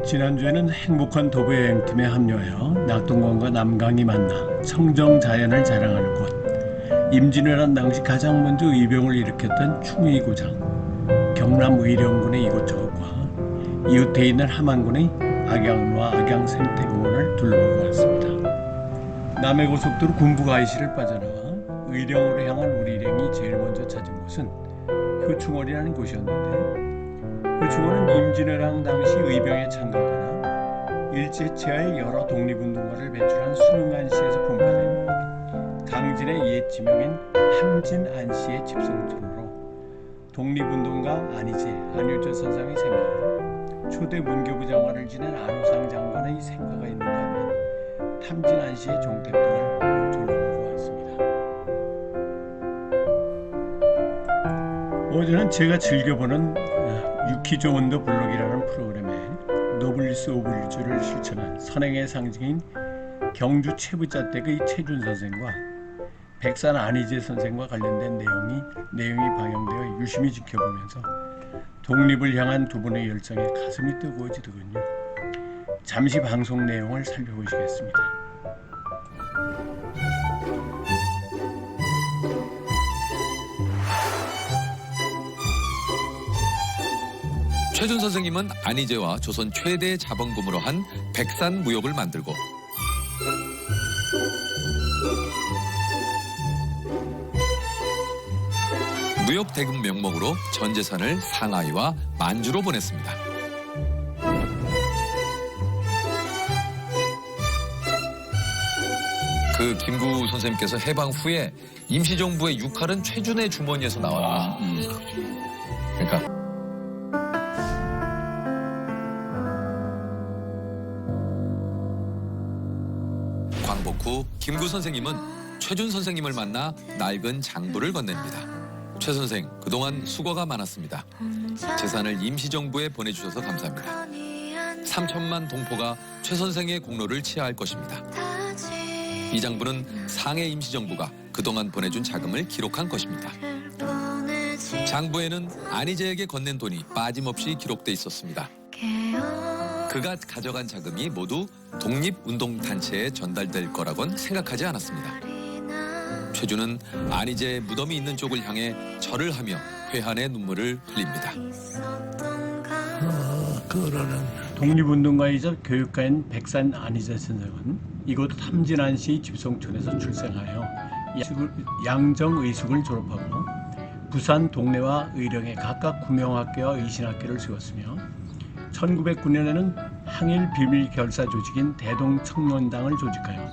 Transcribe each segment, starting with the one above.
지난주에는 행복한 도보 여행팀에 합류하여 낙동강과 남강이 만나 청정 자연을 자랑하는 곳, 임진왜란 당시 가장 먼저 의병을 일으켰던 충의고장, 경남 의령군의 이곳저곳과 이웃에 있는 함안군의 악양루와 악양생태공원을 둘러보고 왔습니다. 남해고속도로 군부가이시를 빠져나와 의령으로 향한 우리 일행이 제일 먼저 찾은 곳은 효충원이라는 곳이었는데, 효충원은 임진왜란 당시 의병에 참가하거나 일제치하의 여러 독립운동가를 배출한 수능안시에서 분파된 강진의 옛 지명인 함진안시의 집성촌으로 독립운동가 안희재 선상의 생가, 초대 문교부 장관을 지낸 안호상 장관의 생가가 있는가 하면 탐진안시의 종택 등을 둘러보고 왔습니다. 어제는 제가 즐겨보는 유키즈 온 더 블록이라는 프로그램에 노블리스 오브 일주를 실천한 선행의 상징인 경주 최부자댁의 최준 선생과 백산 안희재 선생과 관련된 내용이 방영되어 유심히 지켜보면서 독립을 향한 두 분의 열정에 가슴이 뜨거워지더군요. 잠시 방송 내용을 살펴보시겠습니다. 최준 선생님은 안희재와 조선 최대 자본금으로 한 백산 무역을 만들고 무역 대금 명목으로 전 재산을 상하이와 만주로 보냈습니다. 그 김구 선생님께서 해방 후에 임시정부의 육할은 최준의 주머니에서 나왔다. 그러니까 광복 후 김구 선생님은 최준 선생님을 만나 낡은 장부를 건넵니다. 최 선생, 그동안 수고가 많았습니다. 재산을 임시정부에 보내주셔서 감사합니다. 3천만 동포가 최 선생의 공로를 치하할 것입니다. 이 장부는 상해 임시정부가 그동안 보내준 자금을 기록한 것입니다. 장부에는 안희재에게 건넨 돈이 빠짐없이 기록돼 있었습니다. 그가 가져간 자금이 모두 독립운동단체에 전달될 거라곤 생각하지 않았습니다. 최준은 안희재의 무덤이 있는 쪽을 향해 절을 하며 회한의 눈물을 흘립니다. 독립운동가이자 교육가인 백산 안희재 선생은 이곳 함진안시 집성촌에서 출생하여 양정의숙을 졸업하고 부산 동래와 의령에 각각 구명학교와 의신학교를 세웠으며 1909년에는 항일 비밀 결사 조직인 대동청년당을 조직하여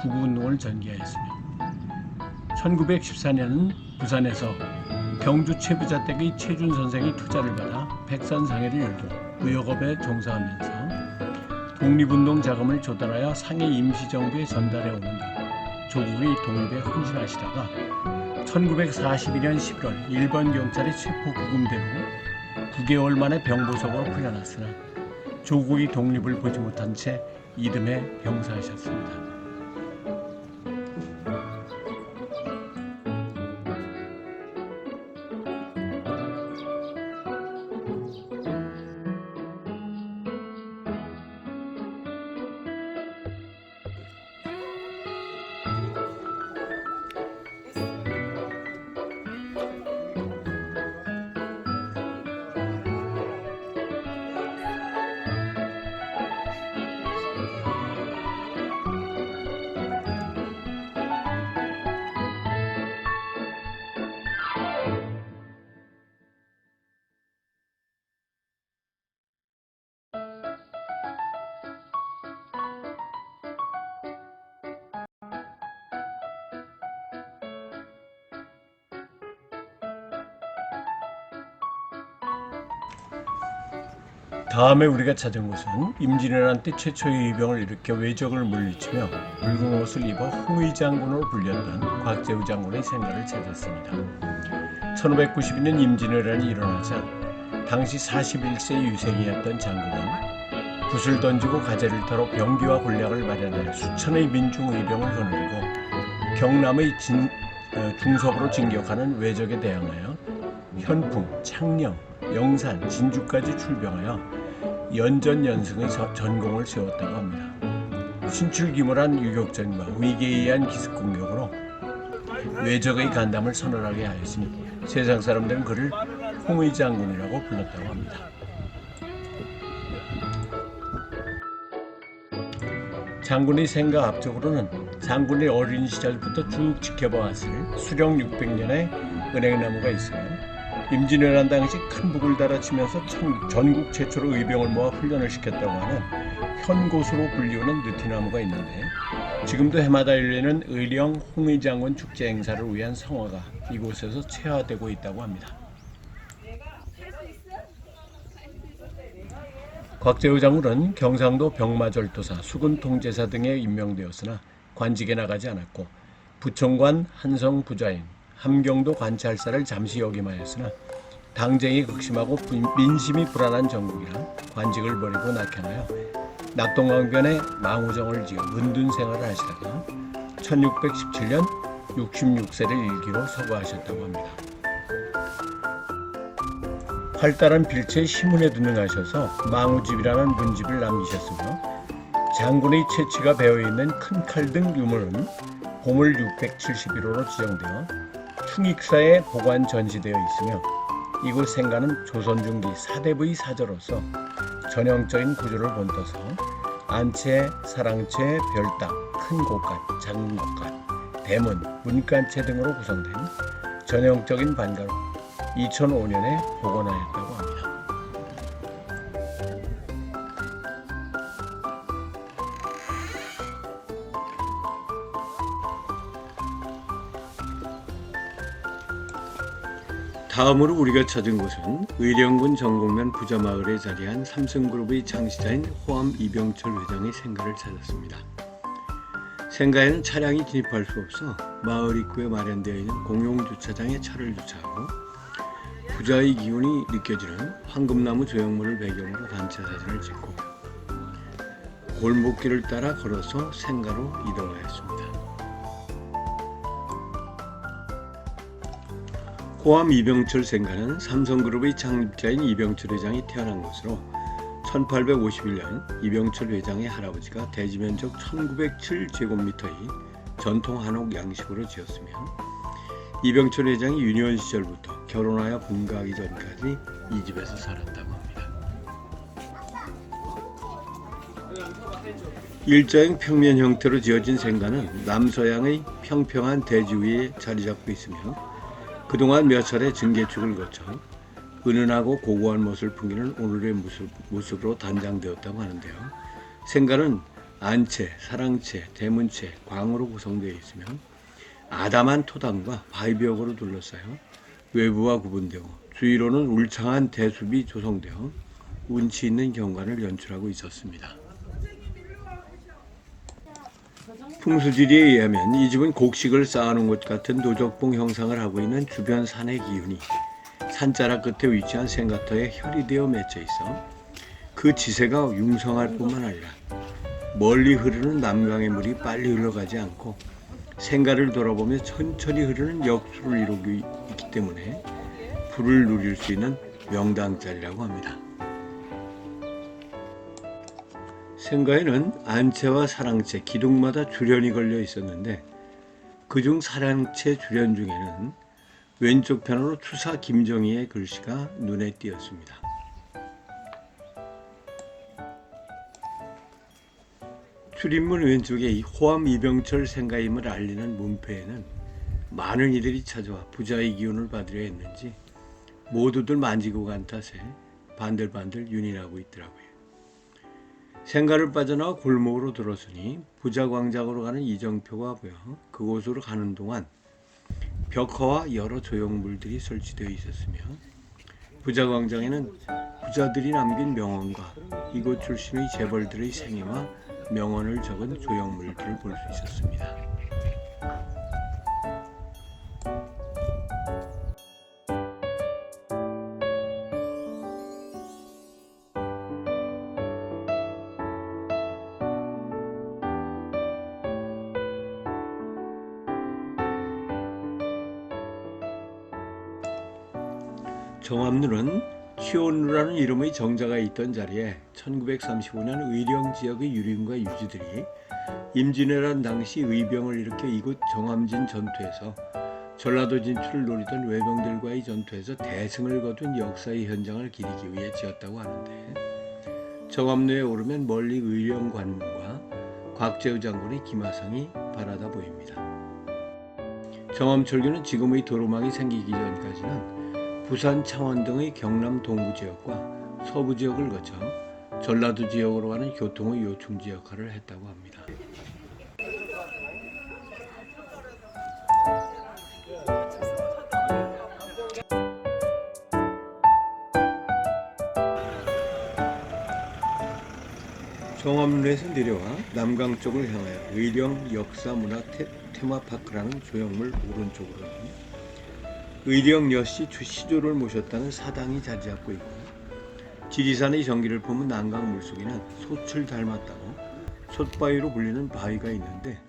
구구운동을 전개하였으며 1914년은 부산에서 경주 최부자댁의 최준 선생이 투자를 받아 백산상해를 열고 무역업에 종사하면서 독립운동 자금을 조달하여 상해 임시정부에 전달해 오는 등 조국의 독립에 헌신하시다가 1942년 11월 일본 경찰의 체포 구금대로 9개월 만에 병보석으로 풀려났으나 조국의 독립을 보지 못한 채 이듬해 병사하셨습니다. 다음에 우리가 찾은 곳은 임진왜란 때 최초의 의병을 일으켜 왜적을 물리치며 붉은 옷을 입어 홍의 장군으로 불렸던 곽재우 장군의 생가를 찾았습니다. 1592년 임진왜란이 일어나자 당시 41세 유생이었던 장군은 붓을 던지고 가재를 털어 병기와 군량을 마련하여 수천의 민중 의병을 거느리고 경남의 중섭으로 진격하는 왜적에 대항하여 현풍, 창녕, 영산, 진주까지 출병하여 연전연승의 전공을 세웠다고 합니다. 신출기몰한 유격전과 위기에 의한 기습 공격으로 외적의 간담을 선언하게 하였으니 세상 사람들은 그를 홍의 장군이라고 불렀다고 합니다. 장군의 생가 앞쪽으로는 장군의 어린 시절부터 쭉 지켜봐왔을 수령 600년의 은행나무가 있으며 임진왜란 당시 큰 북을 달아치면서 전국 최초로 의병을 모아 훈련을 시켰다고 하는 현고수로 불리우는 느티나무가 있는데 지금도 해마다 열리는 의령 홍의장군 축제 행사를 위한 성화가 이곳에서 체화되고 있다고 합니다. 곽재우 장군은 경상도 병마절도사, 수군통제사 등에 임명되었으나 관직에 나가지 않았고 부총관 한성 부좌인, 함경도 관찰사를 잠시 역임하였으나 당쟁이 극심하고 민심이 불안한 정국이라 관직을 버리고 낙향하여 낙동강변에 망우정을 지어 은둔 생활을 하시다가 1617년 66세를 일기로 서거하셨다고 합니다. 활달한 필체에 시문에 두능하셔서 망우집이라는 문집을 남기셨으며 장군의 채취가 배어있는 큰 칼 등 유물은 보물 671호로 지정되어 충익사에 보관 전시되어 있으며 이곳 생가는 조선 중기 사대부의 사저로서 전형적인 구조를 본떠서 안채, 사랑채, 별당, 큰 곳간, 작은 곳간, 대문, 문간채 등으로 구성된 전형적인 반가로 2005년에 복원하였다고 합니다. 다음으로 우리가 찾은 곳은 의령군 정곡면 부자마을에 자리한 삼성그룹의 창시자인 호암 이병철 회장의 생가를 찾았습니다. 생가에는 차량이 진입할 수 없어 마을 입구에 마련되어 있는 공용주차장에 차를 주차하고 부자의 기운이 느껴지는 황금나무 조형물을 배경으로 단체 사진을 찍고 골목길을 따라 걸어서 생가로 이동하였습니다. 호암 이병철 생가는 삼성그룹의 창립자인 이병철 회장이 태어난 곳으로 1851년 이병철 회장의 할아버지가 대지면적 1907제곱미터의 전통 한옥 양식으로 지었으며 이병철 회장이 유년 시절부터 결혼하여 분가하기 전까지 이 집에서 살았다고 합니다. 일자형 평면 형태로 지어진 생가는 남서양의 평평한 대지 위에 자리 잡고 있으며 그동안 몇 차례 증개축을 거쳐 은은하고 고고한 멋을 풍기는 오늘의 모습으로 단장되었다고 하는데요. 생가는 안채, 사랑채, 대문채, 광으로 구성되어 있으며 아담한 토당과 바위벽으로 둘러싸여 외부와 구분되고 주위로는 울창한 대숲이 조성되어 운치 있는 경관을 연출하고 있었습니다. 풍수지리에 의하면 이 집은 곡식을 쌓아놓은 것 같은 도적봉 형상을 하고 있는 주변 산의 기운이 산자락 끝에 위치한 생가터에 혈이되어 맺혀 있어 그 지세가 융성할 뿐만 아니라 멀리 흐르는 남강의 물이 빨리 흘러가지 않고 생가를 돌아보며 천천히 흐르는 역수를 이루고 있기 때문에 불을 누릴 수 있는 명당자리라고 합니다. 생가에는 안채와 사랑채, 기둥마다 주련이 걸려 있었는데 그중 사랑채 주련 중에는 왼쪽 편으로 추사 김정희의 글씨가 눈에 띄었습니다. 출입문 왼쪽에 이 호암 이병철 생가임을 알리는 문패에는 많은 이들이 찾아와 부자의 기운을 받으려 했는지 모두들 만지고 간 탓에 반들반들 윤이 나고 있더라고요. 생가를 빠져나와 골목으로 들어서니 부자광장으로 가는 이정표가 보여 그곳으로 가는 동안 벽화와 여러 조형물들이 설치되어 있었으며 부자광장에는 부자들이 남긴 명언과 이곳 출신의 재벌들의 생애와 명언을 적은 조형물들을 볼 수 있었습니다. 정암루는 치온루라는 이름의 정자가 있던 자리에 1935년 의령 지역의 유림과 유지들이 임진왜란 당시 의병을 일으켜 이곳 정암진 전투에서 전라도 진출을 노리던 외병들과의 전투에서 대승을 거둔 역사의 현장을 기리기 위해 지었다고 하는데, 정암루에 오르면 멀리 의령 관문과 곽재우 장군의 기마상이 바라다 보입니다. 정암철교는 지금의 도로망이 생기기 전까지는 부산, 창원 등의 경남 동부 지역과 서부 지역을 거쳐 전라도 지역으로 가는 교통의 요충지 역할을 했다고 합니다. 정암루에서 내려와 남강 쪽을 향하여 의령 역사문화 테마파크라는 조형물 오른쪽으로는 의령 여씨 시조를 모셨다는 사당이 자리 잡고 있고, 지리산의 전기를 품은 난강 물속에는 솥을 닮았다고 솥바위로 불리는 바위가 있는데,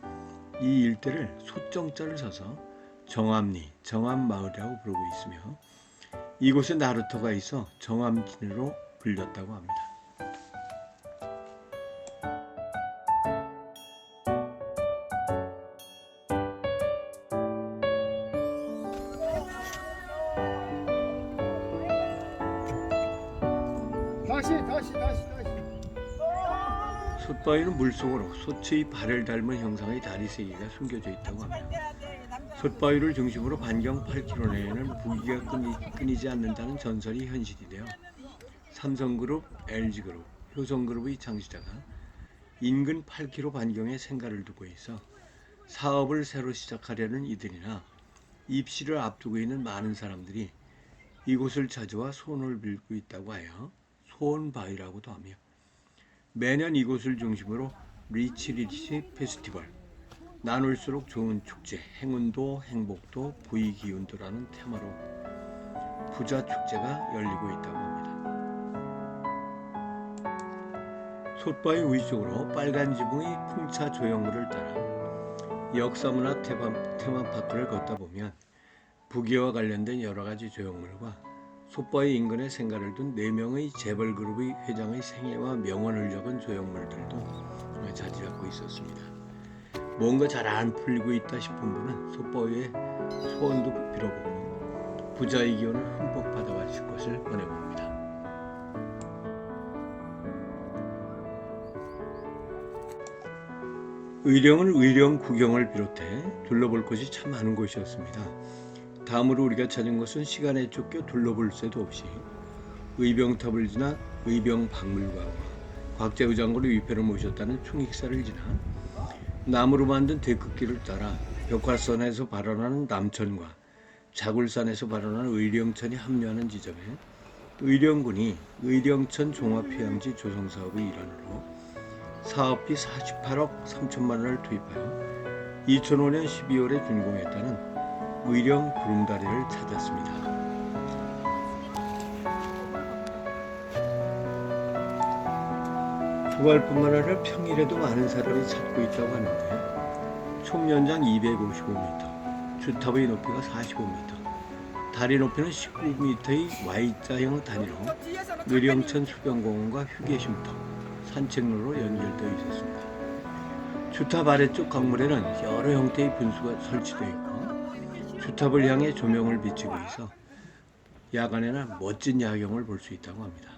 이 일대를 솥정자를 써서 정암리, 정암마을이라고 부르고 있으며, 이곳에 나루터가 있어 정암진으로 불렸다고 합니다. 다시. 솥바위는 물속으로 솥의 발을 닮은 형상의 다리 3개가 숨겨져 있다고 합니다. 솥바위를 중심으로 반경 8km 내에는 부기가 끊이지 않는다는 전설이 현실이 되어 삼성그룹, LG그룹, 효성그룹의 창시자가 인근 8km 반경에 생가를 두고 있어 사업을 새로 시작하려는 이들이나 입시를 앞두고 있는 많은 사람들이 이곳을 찾아와 소원을 빌고 있다고 하여 소원바위라고도 하며, 매년 이곳을 중심으로 리치 페스티벌, 나눌수록 좋은 축제, 행운도 행복도 부의기운도라는 테마로 부자 축제가 열리고 있다고 합니다. 솥바위 위쪽으로 빨간 지붕의 풍차 조형물을 따라 역사문화 테마파크를 걷다 보면 부귀와 관련된 여러 가지 조형물과 솥바위 인근에 생가를 둔 4명의 재벌그룹의 회장의 생애와 명언을 적은 조형물들도 자리 잡고 있었습니다. 뭔가 잘 안 풀리고 있다 싶은 분은 솥바위에 소원도 빌어보고 부자의 기운을 흠뻑 받아가실 것을 권해봅니다. 의령은 의령 구경을 비롯해 둘러볼 것이 참 많은 곳이었습니다. 다음으로 우리가 찾은 것은 시간에 쫓겨 둘러볼 새도 없이 의병탑을 지나 의병박물관과 곽재우 장군의 위패를 모셨다는 충익사를 지나 나무로 만든 데크길을 따라 벽화선에서 발원하는 남천과 자굴산에서 발원하는 의령천이 합류하는 지점에 의령군이 의령천 종합휴양지 조성사업의 일환으로 사업비 48억 3천만 원을 투입하여 2005년 12월에 준공했다는 의령 구름다리를 찾았습니다. 주말뿐만 아니라 평일에도 많은 사람이 찾고 있다고 하는데, 총 연장 255m, 주탑의 높이가 45m, 다리 높이는 19m의 Y자형 단위로 의령천 수변공원과 휴게쉼터, 산책로로 연결되어 있었습니다. 주탑 아래쪽 건물에는 여러 형태의 분수가 설치되어 있고, 주탑을 향해 조명을 비치고 있어 야간에는 멋진 야경을 볼 수 있다고 합니다.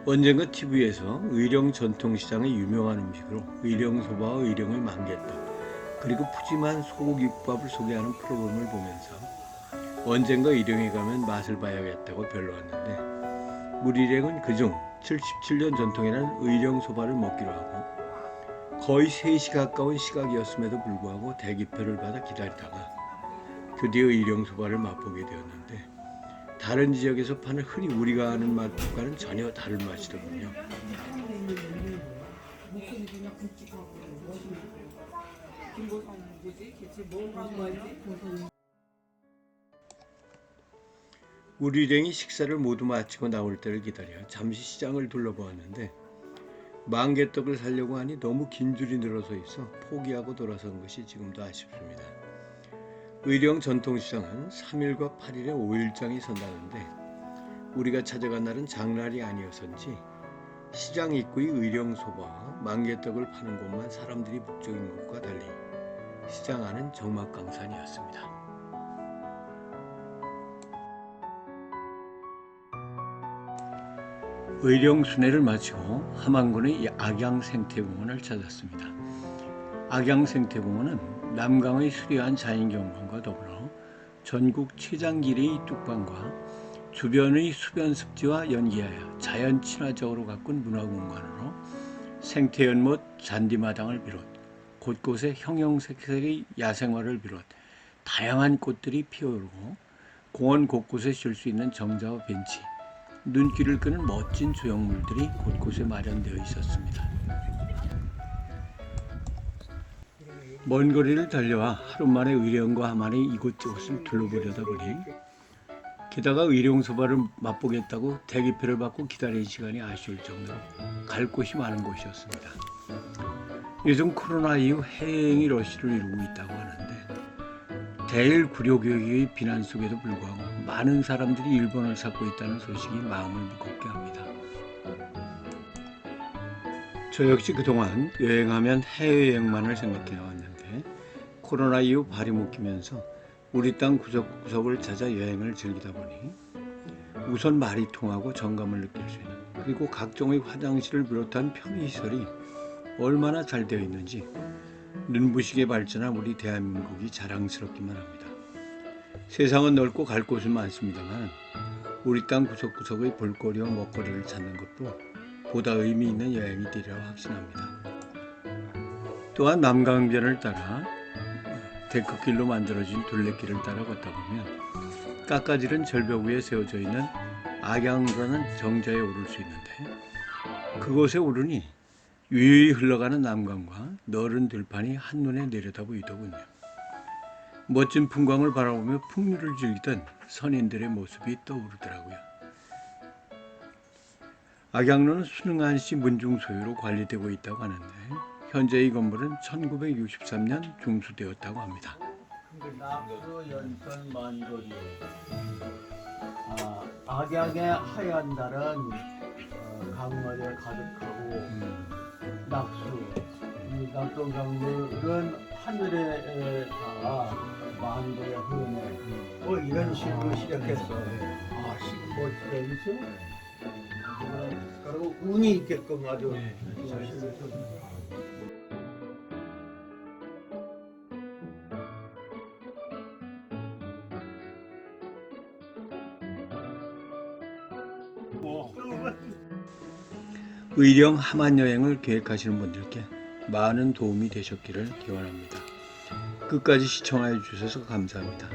언젠가 TV에서 의령 전통시장의 유명한 음식으로 의령소바와 의령의 만개떡, 그리고 푸짐한 소고기국밥을 소개하는 프로그램을 보면서 언젠가 의령에 가면 맛을 봐야겠다고 별로 왔는데, 우리 일행은 그중 77년 전통이라는 의령소바를 먹기로 하고 거의 3시 가까운 시각이었음에도 불구하고 대기표를 받아 기다리다가 드디어 의령소바를 맛보게 되었는데, 다른 지역에서 파는 흔히 우리가 아는 맛과는 전혀 다른 맛이더군요. 우리 일행이 식사를 모두 마치고 나올 때를 기다려 잠시 시장을 둘러보았는데, 만개떡을 사려고 하니 너무 긴 줄이 늘어서 있어 포기하고 돌아선 것이 지금도 아쉽습니다. 의령 전통시장은 3일과 8일에 5일장이 선다는데 우리가 찾아간 날은 장날이 아니어서인지 시장 입구의 의령소바와 만개떡을 파는 곳만 사람들이 북적인 것과 달리 시장 안은 적막강산이었습니다. 의령 순회를 마치고 함안군의 악양생태공원을 찾았습니다. 악양생태공원은 남강의 수려한 자연경관과 더불어 전국 최장길의 뚝방과 주변의 수변습지와 연계하여 자연 친화적으로 가꾼 문화공간으로 생태연못 잔디마당을 비롯 곳곳에 형형색색의 야생화를 비롯 다양한 꽃들이 피어오르고 공원 곳곳에 쉴 수 있는 정자와 벤치, 눈길을 끄는 멋진 조형물들이 곳곳에 마련되어 있었습니다. 먼 거리를 달려와 하루 만에 의령과 함안의 이곳저곳을 둘러보려다 보니 게다가 의령소바를 맛보겠다고 대기표를 받고 기다린 시간이 아쉬울 정도로 갈 곳이 많은 곳이었습니다. 요즘 코로나 이후 해외여행이 러시를 이루고 있다고 하는데 대일 구려교육의 비난 속에도 불구하고 많은 사람들이 일본을 찾고 있다는 소식이 마음을 무겁게 합니다. 저 역시 그동안 여행하면 해외여행만을 생각해 왔는데 코로나 이후 발이 묶이면서 우리 땅 구석구석을 찾아 여행을 즐기다 보니 우선 말이 통하고 정감을 느낄 수 있는 그리고 각종의 화장실을 비롯한 편의시설이 얼마나 잘 되어 있는지 눈부시게 발전한 우리 대한민국이 자랑스럽기만 합니다. 세상은 넓고 갈 곳은 많습니다만 우리 땅 구석구석의 볼거리와 먹거리를 찾는 것도 보다 의미 있는 여행이 되리라고 확신합니다. 또한 남강변을 따라 데크길로 만들어진 둘레길을 따라 걷다 보면 깎아지른 절벽 위에 세워져 있는 악양루라는 정자에 오를 수 있는데 그곳에 오르니 유유히 흘러가는 남강과 너른 들판이 한눈에 내려다 보이더군요. 멋진 풍광을 바라보며 풍류를 즐기던 선인들의 모습이 떠오르더라고요. 악양루는 순응한시 문중 소유로 관리되고 있다고 하는데 현재 이 건물은 1963년 중수되었다고 합니다. 낙수 연천 만돌이 악양의 하얀 달은 강물에 가득하고 낙수 이 낙동강물은 하늘에 다 만도에 흐르네 이런 식으로 시작했어. 뭐 여기서 그리고 운이 있게끔 아주 의령 함안 여행을 계획하시는 분들께 많은 도움이 되셨기를 기원합니다. 끝까지 시청해 주셔서 감사합니다.